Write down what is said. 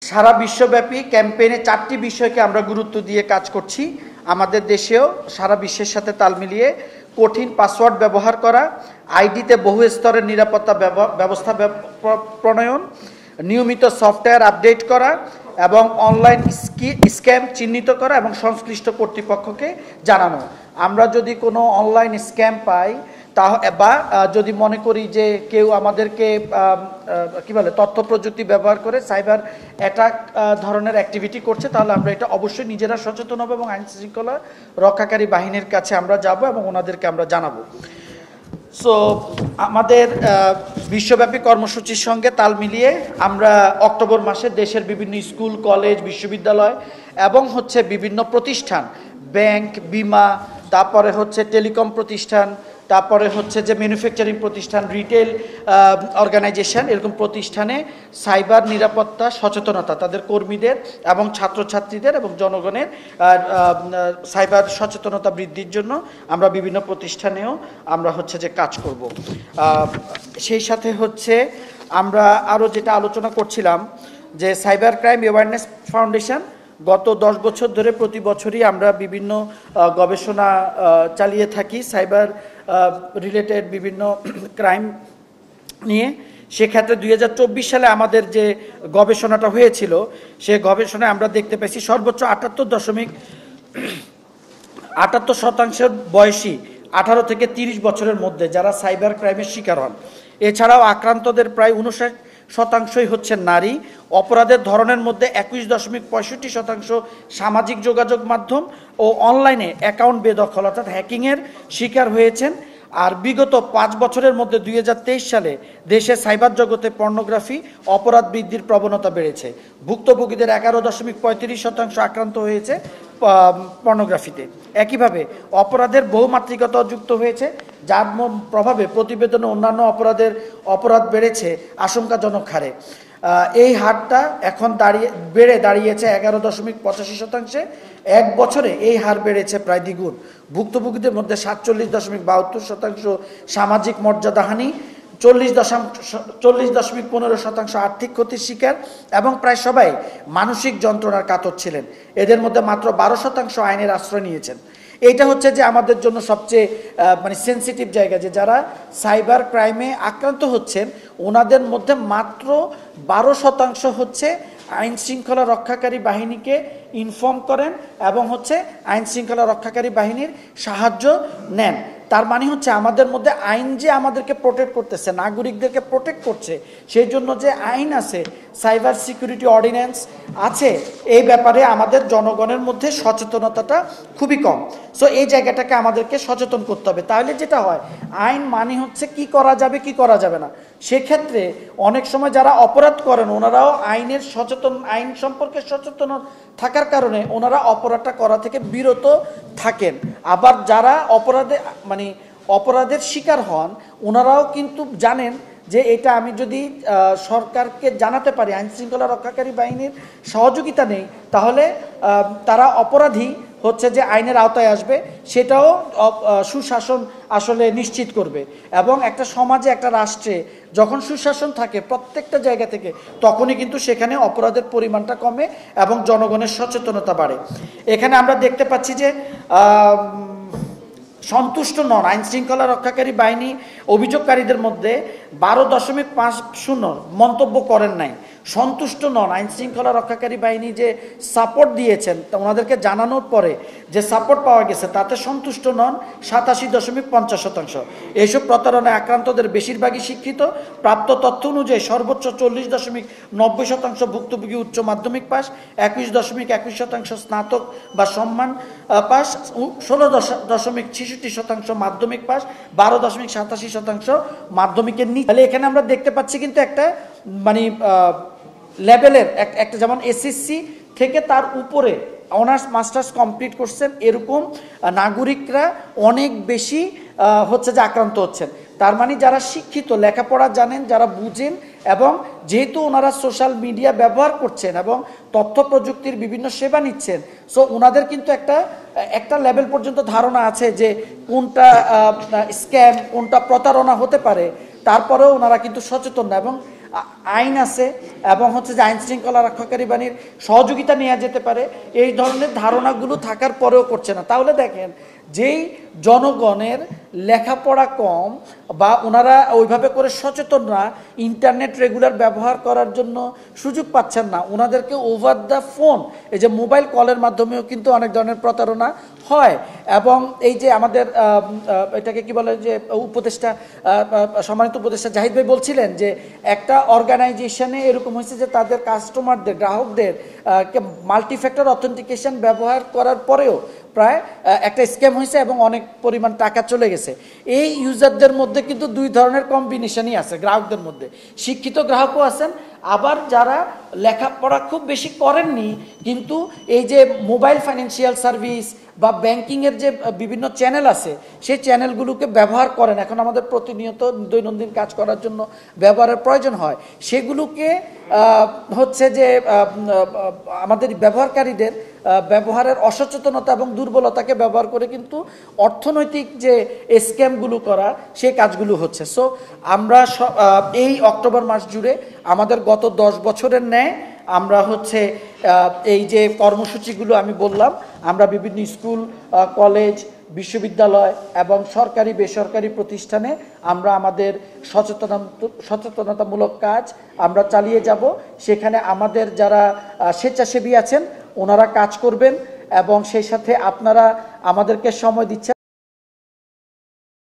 সারা বিশ্বব্যাপী ক্যাম্পেইনে 4টি বিষয়কে আমরা গুরুত্ব দিয়ে কাজ করছি। আমাদের দেশেও সারা বিশ্বের সাথে তাল মিলিয়ে কঠিন পাসওয়ার্ড ব্যবহার করা, আইডিতে বহু স্তরের নিরাপত্তা ব্যবস্থা প্রণয়ন, নিয়মিত সফটওয়্যার আপডেট করা এবং অনলাইন স্ক্যাম চিহ্নিত করা এবং সংশ্লিষ্ট কর্তৃপক্ষকে জানানো। আমরা যদি কোনো অনলাইন স্ক্যাম পাই বা যদি মনে করি যে কেউ আমাদেরকে কী বলে তথ্য প্রযুক্তি ব্যবহার করে সাইবার অ্যাটাক ধরনের অ্যাক্টিভিটি করছে, তাহলে আমরা এটা অবশ্যই নিজেরা সচেতন হব এবং আইন শৃঙ্খলা রক্ষাকারী বাহিনীর কাছে আমরা যাব এবং ওনাদেরকে আমরা জানাবো। সো আমাদের বিশ্বব্যাপী কর্মসূচির সঙ্গে তাল মিলিয়ে আমরা অক্টোবর মাসে দেশের বিভিন্ন স্কুল, কলেজ, বিশ্ববিদ্যালয় এবং বিভিন্ন প্রতিষ্ঠান, ব্যাংক, বিমা, তারপরে টেলিকম প্রতিষ্ঠান, তারপরে যে ম্যানুফ্যাকচারিং প্রতিষ্ঠান, রিটেল অর্গানাইজেশন, এরকম প্রতিষ্ঠানে সাইবার নিরাপত্তা সচেতনতা তাদের কর্মীদের এবং ছাত্রছাত্রীদের এবং জনগণের সাইবার সচেতনতা বৃদ্ধির জন্য আমরা বিভিন্ন প্রতিষ্ঠানেও আমরা যে কাজ করব। সেই সাথে আমরা আরও যেটা আলোচনা করছিলাম যে সাইবার ক্রাইম অ্যাওয়ারনেস ফাউন্ডেশন গত 10 বছর ধরে প্রতি বছরই আমরা বিভিন্ন গবেষণা চালিয়ে থাকি সাইবার রিলেটেড বিভিন্ন ক্রাইম নিয়ে। সেক্ষেত্রে 2024 সালে আমাদের যে গবেষণাটা হয়েছিল, সে গবেষণায় আমরা দেখতে পেয়েছি সর্বোচ্চ 78% বয়সী 18 থেকে 30 বছরের মধ্যে যারা সাইবার ক্রাইমের শিকার হন। এছাড়াও আক্রান্তদের প্রায় 59% নারী। অপরাধের ধরনের মধ্যে 21.65% সামাজিক যোগাযোগ মাধ্যম ও অনলাইনে অ্যাকাউন্ট বেদখল অর্থাৎ হ্যাকিংয়ের শিকার হয়েছেন। আর বিগত 5 বছরের মধ্যে 2023 সালে দেশে সাইবার জগতে পর্নোগ্রাফি অপরাধ বৃদ্ধির প্রবণতা বেড়েছে। ভুক্তভোগীদের 11.35% আক্রান্ত হয়েছে পর্নোগ্রাফিতে। একইভাবে অপরাধের বহুমাত্রিকতা যুক্ত হয়েছে, যার প্রভাবে প্রতিবেদনে অন্যান্য অপরাধ বেড়েছে আশঙ্কাজনক হারে। এই হারটা এখন বেড়ে দাঁড়িয়েছে 11.85%। এক বছরে এই হার বেড়েছে প্রায় দ্বিগুণ। ভুক্তভোগীদের মধ্যে 47.72% সামাজিক মর্যাদাহানি, 40.15% আর্থিক ক্ষতির শিকার এবং প্রায় সবাই মানসিক যন্ত্রণার কাতর ছিলেন। এদের মধ্যে মাত্র 12% আইনের আশ্রয় নিয়েছেন। এইটা যে আমাদের জন্য সবচেয়ে সেন্সিটিভ জায়গা, যে যারা সাইবার ক্রাইমে আক্রান্ত হচ্ছেন ওনাদের মধ্যে মাত্র 12% আইন শৃঙ্খলা রক্ষাকারী বাহিনীকে ইনফর্ম করেন এবং আইন শৃঙ্খলা রক্ষাকারী বাহিনীর সাহায্য নেন। তার মানে আমাদের মধ্যে আইন যে আমাদেরকে প্রোটেক্ট করতেছে, নাগরিকদেরকে প্রোটেক্ট করছে, সেই জন্য যে আইন আছে, সাইবার সিকিউরিটি অর্ডিন্যান্স আছে, এই ব্যাপারে আমাদের জনগণের মধ্যে সচেতনতাটা খুবই কম। সো এই জায়গাটাকে আমাদেরকে সচেতন করতে হবে। তাহলে যেটা হয়, আইন কি করা যাবে কি করা যাবে না। সেক্ষেত্রে অনেক সময় যারা অপরাধ করেন ওনারাও আইন সম্পর্কে সচেতন থাকার কারণে ওনারা অপরাধটা করা থেকে বিরত থাকেন। আবার যারা অপরাধের শিকার হন ওনারাও কিন্তু জানেন যে এটা আমি যদি সরকারকে জানাতে পারি, আইন শৃঙ্খলা রক্ষাকারী বাহিনীর সহযোগিতা নেই, তাহলে তারা অপরাধী যে আইনের আওতায় আসবে, সেটাও সুশাসন আসলে নিশ্চিত করবে। এবং একটা সমাজে, একটা রাষ্ট্রে যখন সুশাসন থাকে প্রত্যেকটা জায়গা থেকে, তখনই কিন্তু সেখানে অপরাধের পরিমাণটা কমে এবং জনগণের সচেতনতা বাড়ে। এখানে আমরা দেখতে পাচ্ছি যে সন্তুষ্ট নন আইন শৃঙ্খলা রক্ষাকারী বাহিনী অভিযোগকারীদের মধ্যে 12.50 মন্তব্য করেন নাই। সন্তুষ্ট নন আইন শৃঙ্খলা রক্ষাকারী বাহিনী যে সাপোর্ট দিয়েছেন, তা ওনাদেরকে জানানোর পরে যে সাপোর্ট পাওয়া গেছে তাতে সন্তুষ্ট নন 87.50%। এইসব প্রতারণায় আক্রান্তদের বেশিরভাগই শিক্ষিত। প্রাপ্ত তথ্য অনুযায়ী সর্বোচ্চ 40.90% ভুক্তভোগী উচ্চ মাধ্যমিক পাস, 21.21% স্নাতক বা সম্মান পাস, 16.66% মাধ্যমিক পাস, 12.87% মাধ্যমিকের নিচে। তাহলে এখানে আমরা দেখতে পাচ্ছি কিন্তু একটা লেভেলের একটা, যেমন এসএসসি থেকে তার উপরে অনার্স মাস্টার্স কমপ্লিট করছেন এরকম নাগরিকরা অনেক বেশি যে আক্রান্ত হচ্ছেন। তার মানে যারা শিক্ষিত, লেখাপড়া জানেন, যারা বুঝেন, এবং যেহেতু ওনারা সোশ্যাল মিডিয়া ব্যবহার করছেন এবং তথ্য প্রযুক্তির বিভিন্ন সেবা নিচ্ছেন, সো ওনাদের কিন্তু একটা লেভেল পর্যন্ত ধারণা আছে যে কোনটা স্ক্যাম, কোনটা প্রতারণা হতে পারে। তারপরেও ওনারা কিন্তু সচেতন না এবং আইন আছে এবং হচ্ছে যে আইন শৃঙ্খলা রক্ষাকারী বাহিনীর সহযোগিতা নেওয়া যেতে পারে, এই ধরনের ধারণাগুলো থাকার পরেও করছে না। তাহলে দেখেন, যেই জনগণের লেখাপড়া কম বা ওনারা ওইভাবে করে সচেতন না, ইন্টারনেট রেগুলার ব্যবহার করার জন্য সুযোগ পাচ্ছেন না, ওনাদেরকে ওভার দ্য ফোন, এই যে মোবাইল কলের মাধ্যমেও কিন্তু অনেক ধরনের প্রতারণা হয়। এবং এই যে আমাদের এটাকে কি বলে যে উপদেষ্টা, সম্মানিত উপদেষ্টা জাহিদ ভাই বলছিলেন যে একটা অর্গানাইজেশনে এরকম হয়েছে যে তাদের কাস্টমারদের, গ্রাহকদের মাল্টিফ্যাক্টর অথেন্টিকেশন ব্যবহার করার পরেও প্রায় একটা স্ক্যাম হয়েছে এবং অনেক পরিমাণ টাকা চলে গেছে। এই ইউজারদের মধ্যে কিন্তু দুই ধরনের কম্বিনেশনই আছে গ্রাহকদের মধ্যে, শিক্ষিত গ্রাহকও আছেন, আবার যারা লেখাপড়া খুব বেশি করেননি কিন্তু এই যে মোবাইল ফাইন্যান্সিয়াল সার্ভিস বা ব্যাংকিংয়ের যে বিভিন্ন চ্যানেল আছে সেই চ্যানেলগুলোকে ব্যবহার করেন, এখন আমাদের প্রতিনিয়ত দৈনন্দিন কাজ করার জন্য ব্যবহারের প্রয়োজন হয়, সেগুলোকে হচ্ছে যে আমাদের ব্যবহারকারীদের ব্যবহারের অসচেতনতা এবং দুর্বলতাকে ব্যবহার করে কিন্তু অর্থনৈতিক যে স্ক্যামগুলো করা সেই কাজগুলো হচ্ছে। সো আমরা এই অক্টোবর মাস জুড়ে আমাদের গত 10 বছরের ন্যায় আমরা হচ্ছে এই যে কর্মসূচিগুলো আমি বললাম, আমরা বিভিন্ন স্কুল, কলেজ, বিশ্ববিদ্যালয় এবং সরকারি বেসরকারি প্রতিষ্ঠানে আমরা আমাদের সচেতনতামূলক কাজ আমরা চালিয়ে যাব। সেখানে আমাদের যারা স্বেচ্ছাসেবী আছেন ওনারা কাজ করবেন এবং সেই সাথে আপনারা আমাদেরকে সময় দিচ্ছেন।